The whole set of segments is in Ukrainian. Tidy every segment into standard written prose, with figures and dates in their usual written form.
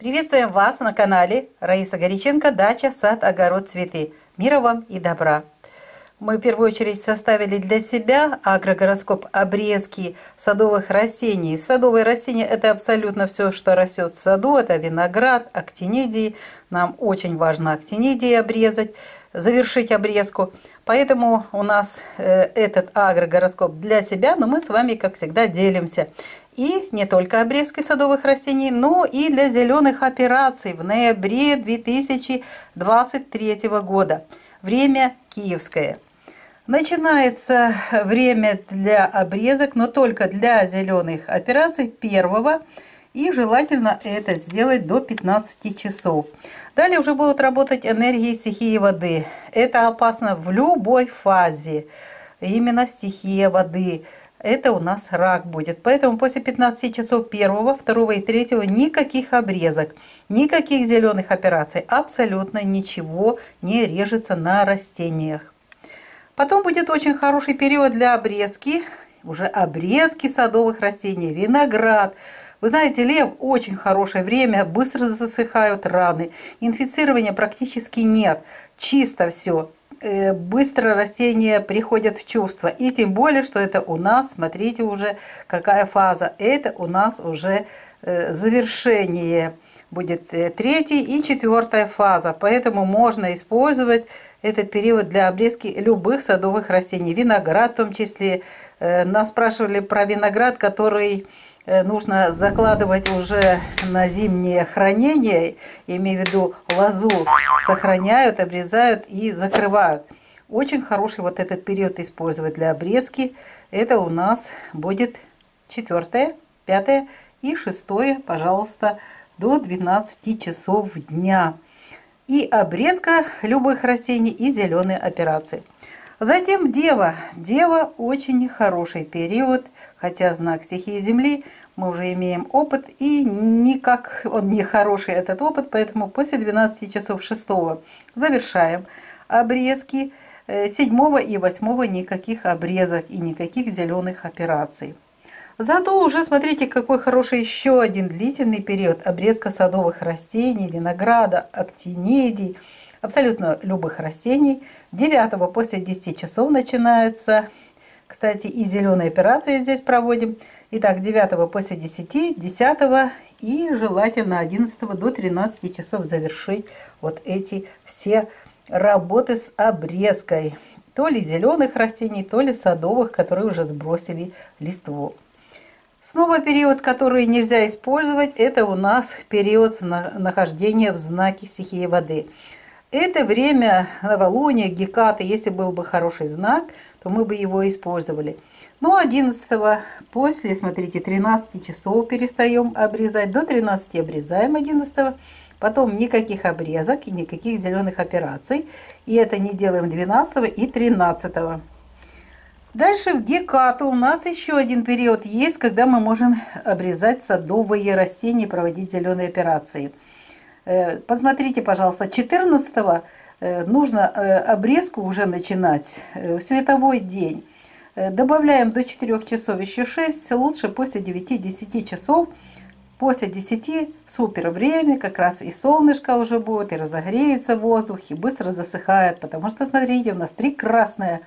Приветствуем вас на канале Раиса Горяченко «Дача, сад, огород, цветы». Мира вам и добра! Мы в первую очередь составили для себя агрогороскоп обрезки садовых растений. Садовые растения – это абсолютно все, что растет в саду. Это виноград, актинидии. Нам очень важно актинидии обрезать, завершить обрезку. Поэтому у нас этот агрогороскоп для себя, но мы с вами, как всегда, делимся. И не только обрезки садовых растений, но и для зеленых операций в ноябре 2023 года. Время киевское. Начинается время для обрезок, но только для зеленых операций 1 и желательно это сделать до 15 часов. Далее уже будут работать энергии стихии воды. Это опасно в любой фазе. Именно стихия воды. Это у нас рак будет. Поэтому после 15 часов 1, 2 и 3 никаких обрезок, никаких зеленых операций. Абсолютно ничего не режется на растениях. Потом будет очень хороший период для обрезки. Уже обрезки садовых растений, виноград. Вы знаете, лев очень хорошее время, быстро засыхают раны. Инфицирования практически нет. Чисто все. Быстро растения приходят в чувство. И тем более, что это у нас, смотрите уже, какая фаза. Это у нас уже завершение будет 3-я и 4-я фаза. Поэтому можно использовать этот период для обрезки любых садовых растений. Виноград в том числе. Нас спрашивали про виноград, который нужно закладывать уже на зимнее хранение, имею в виду лозу, сохраняют, обрезают и закрывают. Очень хороший вот этот период использовать для обрезки. Это у нас будет 4-е, 5-е и 6-е, пожалуйста, до 12 часов дня. И обрезка любых растений, и зеленые операции. Затем Дева. Дева очень хороший период, хотя знак стихии Земли, мы уже имеем опыт, и никак он не хороший, этот опыт, поэтому после 12 часов 6 завершаем обрезки, 7 и 8 никаких обрезок и никаких зеленых операций. Зато уже смотрите, какой хороший еще один длительный период обрезка садовых растений, винограда, актинидий, абсолютно любых растений. 9 после 10 часов начинается. Кстати, и зеленые операции здесь проводим. Итак, 9 после 10, 10 и желательно 11 до 13 часов завершить вот эти все работы с обрезкой. То ли зеленых растений, то ли садовых, которые уже сбросили листву. Снова период, который нельзя использовать, это у нас период нахождения в знаке стихии воды. Это время новолуния, Гекаты. Если был бы хороший знак, то мы бы его использовали. Но 11 после, смотрите, 13 часов перестаем обрезать. До 13 обрезаем 11. Потом никаких обрезок и никаких зеленых операций. И это не делаем 12 и 13. Дальше в Гекату у нас еще один период есть, когда мы можем обрезать садовые растения и проводить зеленые операции. Посмотрите, пожалуйста, 14 нужно обрезку уже начинать в световой день. Добавляем до 4 часов еще 6, лучше после 9-10 часов. После 10 супер время, как раз и солнышко уже будет, и разогреется воздух, и быстро засыхает. Потому что, смотрите, у нас прекрасная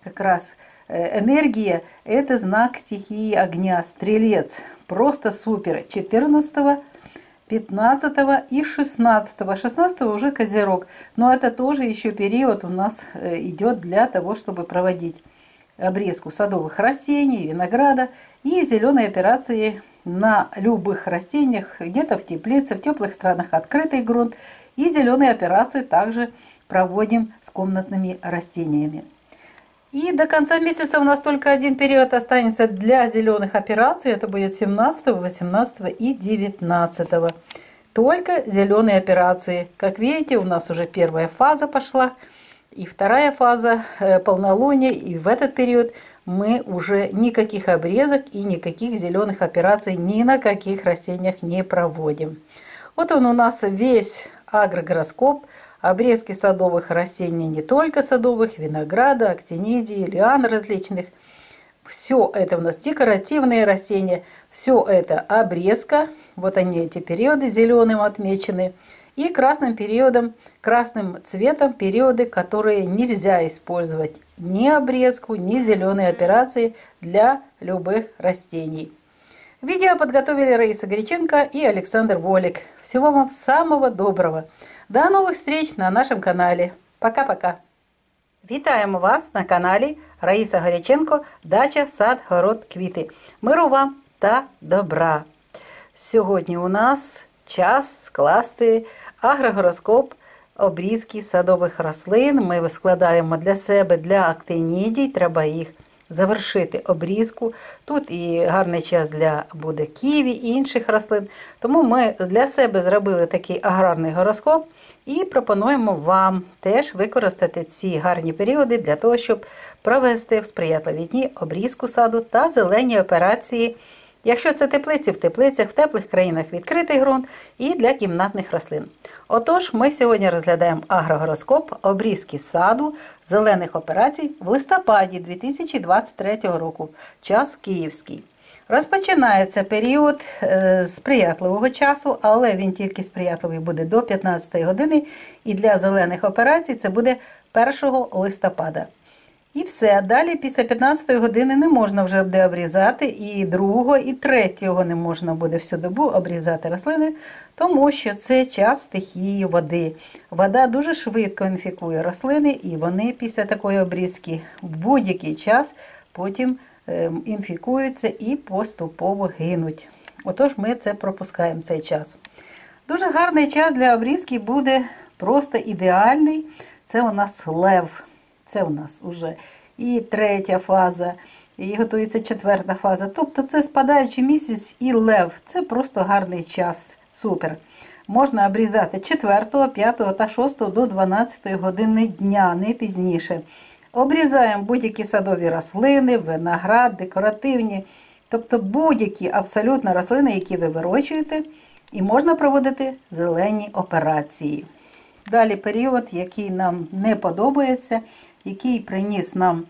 как раз энергия, это знак стихии огня, стрелец. Просто супер. 14, 15 и 16. 16 уже козерог. Но это тоже еще период у нас идет для того, чтобы проводить обрезку садовых растений, винограда и зеленые операции на любых растениях, где-то в теплице, в теплых странах открытый грунт. И зеленые операции также проводим с комнатными растениями. И до конца месяца у нас только один период останется для зеленых операций. Это будет 17, 18 и 19. Только зеленые операции. Как видите, у нас уже 1-я фаза пошла. И 2-я фаза полнолуния. И в этот период мы уже никаких обрезок и никаких зеленых операций ни на каких растениях не проводим. Вот он у нас весь агрогороскоп. Обрезки садовых растений, не только садовых, винограда, актинидий, лиан различных. Все это у нас декоративные растения. Все это обрезка Вот они, эти периоды, зеленым отмечены. И красным периодом, красным цветом периоды, которые нельзя использовать ни обрезку, ни зеленые операции для любых растений. Видео подготовили Раиса Горяченко и Александр Волик. Всего вам самого доброго. До новых встреч на нашем канале. Пока-пока. Вітаємо вас на каналі Раїса Горяченко «Дача, сад, город, квіти». Миру вам та добра. Сьогодні у нас час скласти агрогороскоп обрізки садових рослин. Ми складаємо для себе, для актинідій, треба їх завершити обрізку. Тут і гарний час для буде ківі і інших рослин. Тому ми для себе зробили такий аграрний гороскоп і пропонуємо вам теж використати ці гарні періоди для того, щоб провести в сприятливі дні обрізку саду та зелені операції. Якщо це теплиці, в теплицях, в теплих країнах відкритий ґрунт і для кімнатних рослин. Отож, ми сьогодні розглядаємо агрогороскоп обрізки саду зелених операцій в листопаді 2023 року, час київський. Розпочинається період сприятливого часу, але він тільки сприятливий буде до 15 години, і для зелених операцій це буде 1 листопада. І все, далі після 15 години не можна вже буде обрізати, і 2, і 3 не можна буде всю добу обрізати рослини, тому що це час стихії води. Вода дуже швидко інфікує рослини, і вони після такої обрізки в будь-який час потім інфікуються і поступово гинуть. Отож, ми це пропускаємо, цей час. Дуже гарний час для обрізки буде просто ідеальний. Це у нас лев. Це у нас вже і 3 фаза, і готується 4 фаза. Тобто це спадаючий місяць і лев. Це просто гарний час. Супер. Можна обрізати 4, 5 та 6 до 12 години дня, не пізніше. Обрізаємо будь-які садові рослини, виноград, декоративні, тобто будь-які абсолютно рослини, які ви вирощуєте, і можна проводити зелені операції. Далі період, який нам не подобається, який приніс нам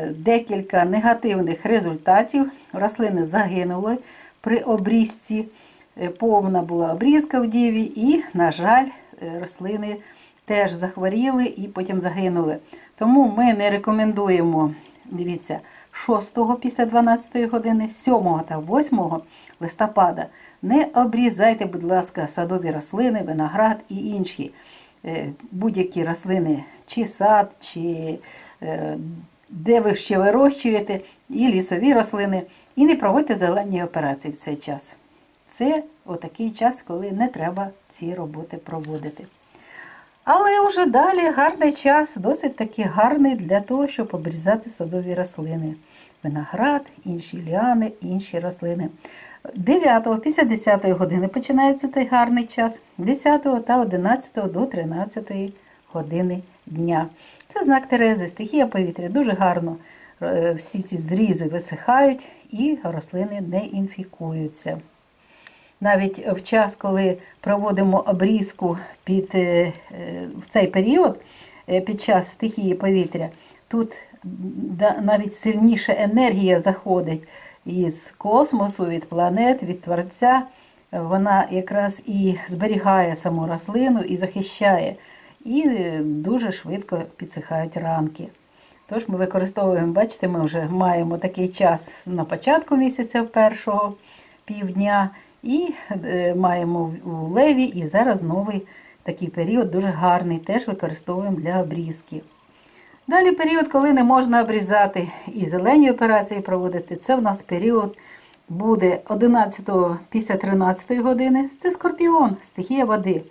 декілька негативних результатів. Рослини загинули при обрізці, повна була обрізка в діві і, на жаль, рослини теж захворіли і потім загинули. Тому ми не рекомендуємо, дивіться, 6 після 12 години, 7 та 8 листопада не обрізайте, будь ласка, садові рослини, виноград і інші будь-які рослини, чи сад, чи де ви ще вирощуєте, і лісові рослини, і не проводьте зелені операції в цей час. Це отакий час, коли не треба ці роботи проводити. Але вже далі гарний час, досить таки гарний для того, щоб обрізати садові рослини. Виноград, інші ліани, інші рослини. 9 після 10 години починається цей гарний час, 10 та 11 до 13 години дня. Це знак Терези, стихія повітря. Дуже гарно всі ці зрізи висихають і рослини не інфікуються. Навіть в час, коли проводимо обрізку в цей період, під час стихії повітря, тут навіть сильніша енергія заходить із космосу, від планет, від Творця. Вона якраз і зберігає саму рослину, і захищає. І дуже швидко підсихають ранки. Тож ми використовуємо, бачите, ми вже маємо такий час на початку місяця, першого півдня, і маємо у леві, і зараз новий такий період, дуже гарний, теж використовуємо для обрізки. Далі період, коли не можна обрізати і зелені операції проводити, це в нас період буде 11 після 13 години, це Скорпіон, стихія води.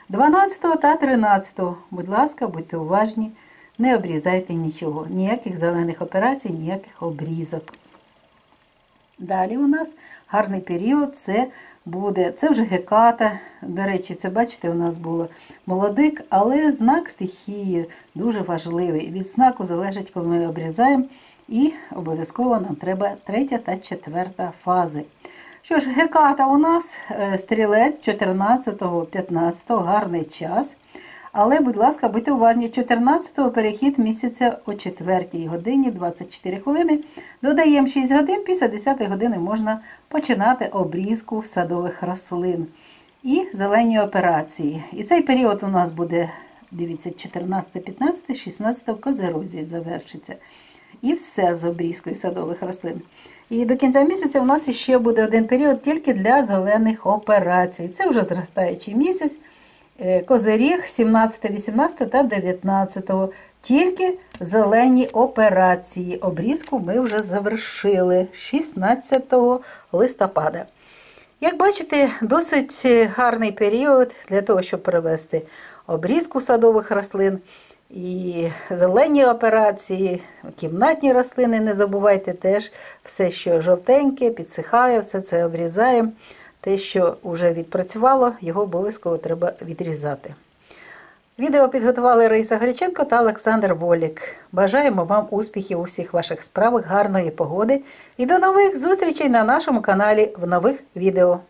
12 та 13, будь ласка, будьте уважні, не обрізайте нічого, ніяких зелених операцій, ніяких обрізок. Далі у нас гарний період, це вже Геката. До речі, це, бачите, у нас було молодик, але знак стихії дуже важливий. Від знаку залежить, коли ми обрізаємо, і обов'язково нам треба 3 та 4 фази. Що ж, Геката у нас, стрілець 14-15, гарний час. Але, будь ласка, будьте уважні, 14-го перехід місяця о 4 годині 24 хвилини. Додаємо 6 годин, після 10 години можна починати обрізку садових рослин і зелені операції. І цей період у нас буде, дивіться, 14, 15, 16 в Козерозі завершиться. І все з обрізкою садових рослин. І до кінця місяця у нас ще буде один період тільки для зелених операцій. Це вже зростаючий місяць. Козиріг 17, 18 та 19. Тільки зелені операції. Обрізку ми вже завершили 16 листопада. Як бачите, досить гарний період для того, щоб провести обрізку садових рослин. І зелені операції, кімнатні рослини, не забувайте теж, все, що жовтеньке, підсихає, все це обрізаємо. Те, що вже відпрацювало, його обов'язково треба відрізати. Відео підготували Раїса Горяченко та Олександр Волік. Бажаємо вам успіхів у всіх ваших справах, гарної погоди і до нових зустрічей на нашому каналі в нових відео.